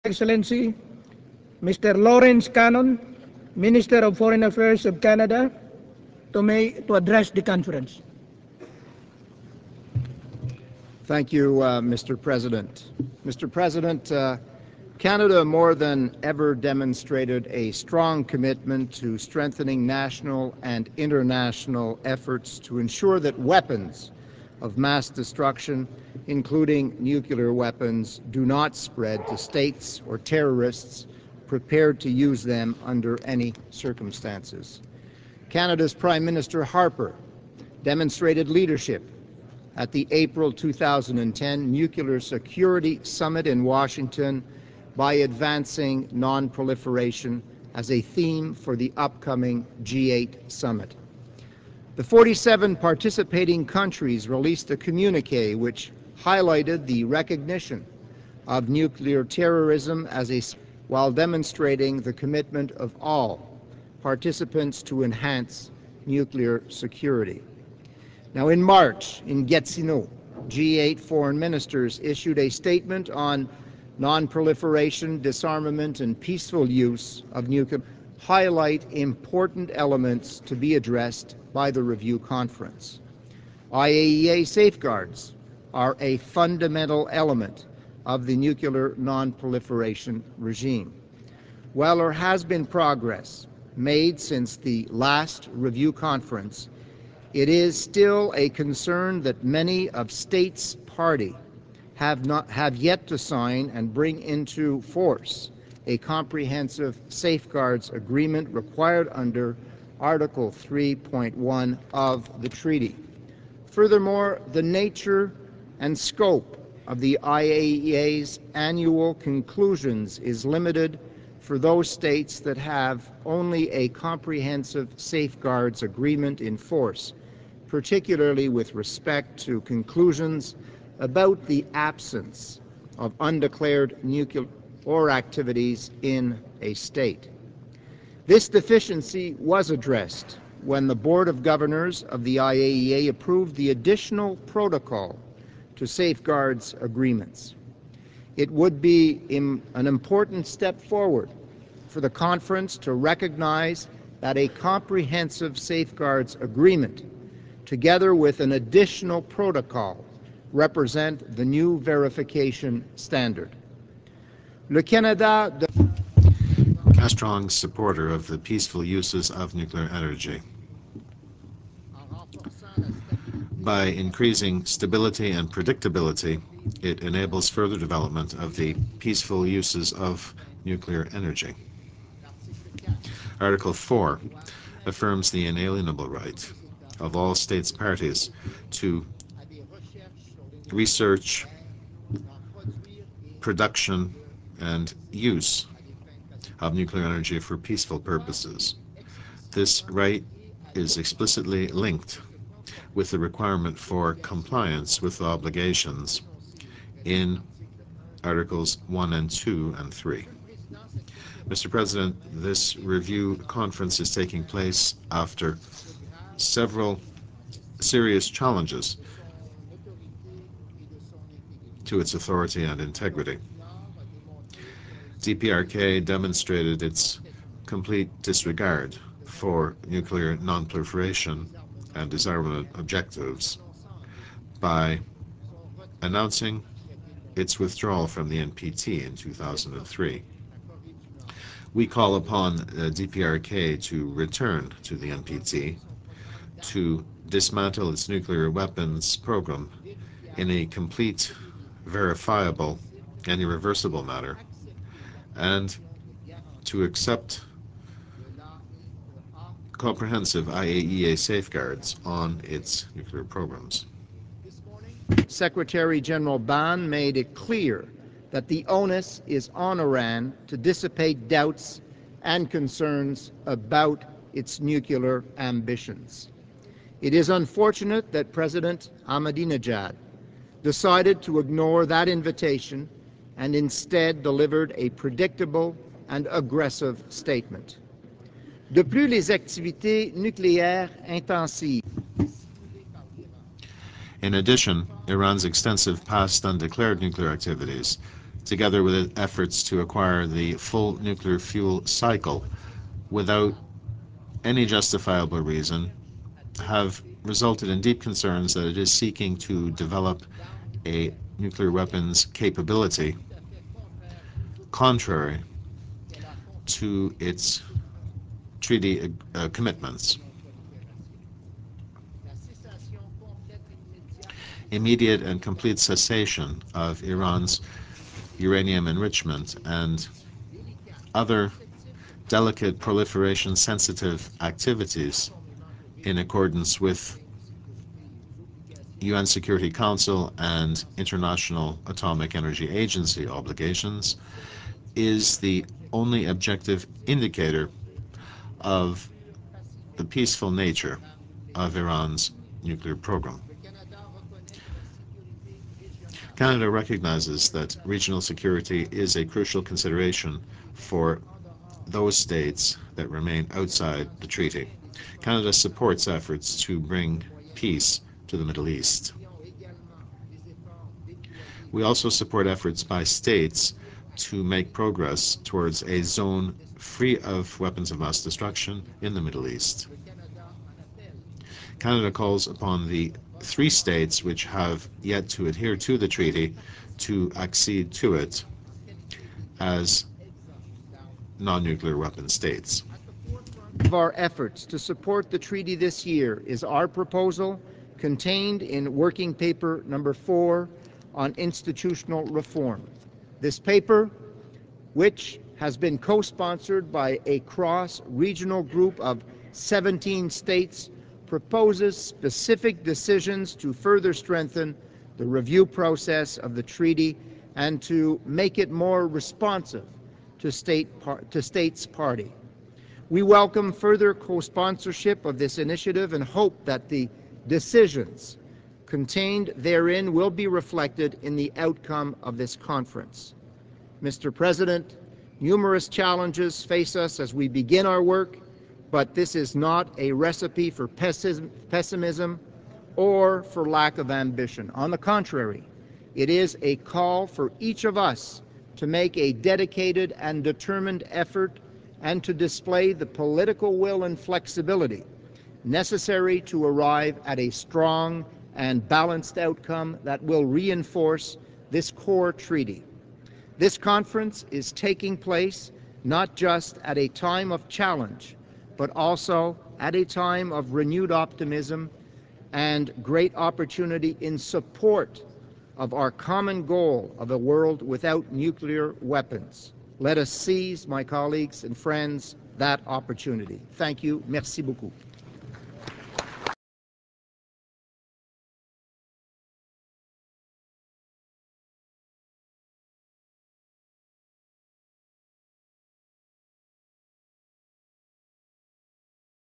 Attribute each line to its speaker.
Speaker 1: Excellency, Mr. Lawrence Cannon, Minister of Foreign Affairs of Canada, to address the conference.
Speaker 2: Thank you, Mr. President. Mr. President, Canada more than ever demonstrated a strong commitment to strengthening national and international efforts to ensure that weapons of mass destruction, including nuclear weapons, do not spread to states or terrorists prepared to use them under any circumstances. Canada's Prime Minister Harper demonstrated leadership at the April 2010 Nuclear Security Summit in Washington by advancing non-proliferation as a theme for the upcoming G8 summit. The 47 participating countries released a communique which highlighted the recognition of nuclear terrorism while demonstrating the commitment of all participants to enhance nuclear security. Now, in March, in Gatineau, G8 foreign ministers issued a statement on non-proliferation, disarmament, and peaceful use of nuclear, highlight important elements to be addressed by the review conference. IAEA safeguards are a fundamental element of the nuclear non-proliferation regime. While there has been progress made since the last review conference, it is still a concern that many of states party have yet to sign and bring into force a comprehensive safeguards agreement required under Article 3.1 of the treaty. Furthermore, the nature and scope of the IAEA's annual conclusions is limited for those states that have only a comprehensive safeguards agreement in force, particularly with respect to conclusions about the absence of undeclared nuclear or activities in a state. This deficiency was addressed when the Board of Governors of the IAEA approved the additional protocol to safeguards agreements. It would be an important step forward for the conference to recognize that a comprehensive safeguards agreement, together with an additional protocol, represent the new verification standard. Le Canada
Speaker 3: a strong supporter of the peaceful uses of nuclear energy. By increasing stability and predictability, it enables further development of the peaceful uses of nuclear energy. Article 4 affirms the inalienable right of all states parties to research, production, and use of nuclear energy for peaceful purposes. This right is explicitly linked with the requirement for compliance with obligations in Articles 1 and 2 and 3. Mr. President, this review conference is taking place after several serious challenges to its authority and integrity. DPRK demonstrated its complete disregard for nuclear non-proliferation and disarmament objectives by announcing its withdrawal from the NPT in 2003. We call upon DPRK to return to the NPT, to dismantle its nuclear weapons program in a complete, verifiable, and irreversible manner, and to accept comprehensive IAEA safeguards on its nuclear programs.
Speaker 2: Secretary General Ban made it clear that the onus is on Iran to dissipate doubts and concerns about its nuclear ambitions. It is unfortunate that President Ahmadinejad decided to ignore that invitation and instead delivered a predictable and aggressive statement. De plus, les activités nucléaires intensives.
Speaker 3: In addition, Iran's extensive past undeclared nuclear activities together with efforts to acquire the full nuclear fuel cycle without any justifiable reason, have resulted in deep concerns that it is seeking to develop a nuclear weapons capability contrary to its treaty commitments. Immediate and complete cessation of Iran's uranium enrichment and other delicate proliferation-sensitive activities in accordance with UN Security Council and International Atomic Energy Agency obligations is the only objective indicator of the peaceful nature of Iran's nuclear program. Canada recognizes that regional security is a crucial consideration for those states that remain outside the treaty. Canada supports efforts to bring peace to the Middle East. We also support efforts by states to make progress towards a zone free of weapons of mass destruction in the Middle East. Canada calls upon the 3 states which have yet to adhere to the treaty to accede to it as non-nuclear weapon states.
Speaker 2: Of our efforts to support the treaty this year is our proposal contained in Working Paper number 4 on institutional reform. This paper, which has been co-sponsored by a cross-regional group of 17 states, proposes specific decisions to further strengthen the review process of the treaty and to make it more responsive to states party. We welcome further co-sponsorship of this initiative and hope that the decisions contained therein will be reflected in the outcome of this conference. Mr. President, numerous challenges face us as we begin our work, but this is not a recipe for pessimism or for lack of ambition. On the contrary, it is a call for each of us to make a dedicated and determined effort and to display the political will and flexibility necessary to arrive at a strong and balanced outcome that will reinforce this core treaty. This conference is taking place not just at a time of challenge, but also at a time of renewed optimism and great opportunity in support of our common goal of a world without nuclear weapons. Let us seize, my colleagues and friends, that opportunity. Thank you. Merci beaucoup.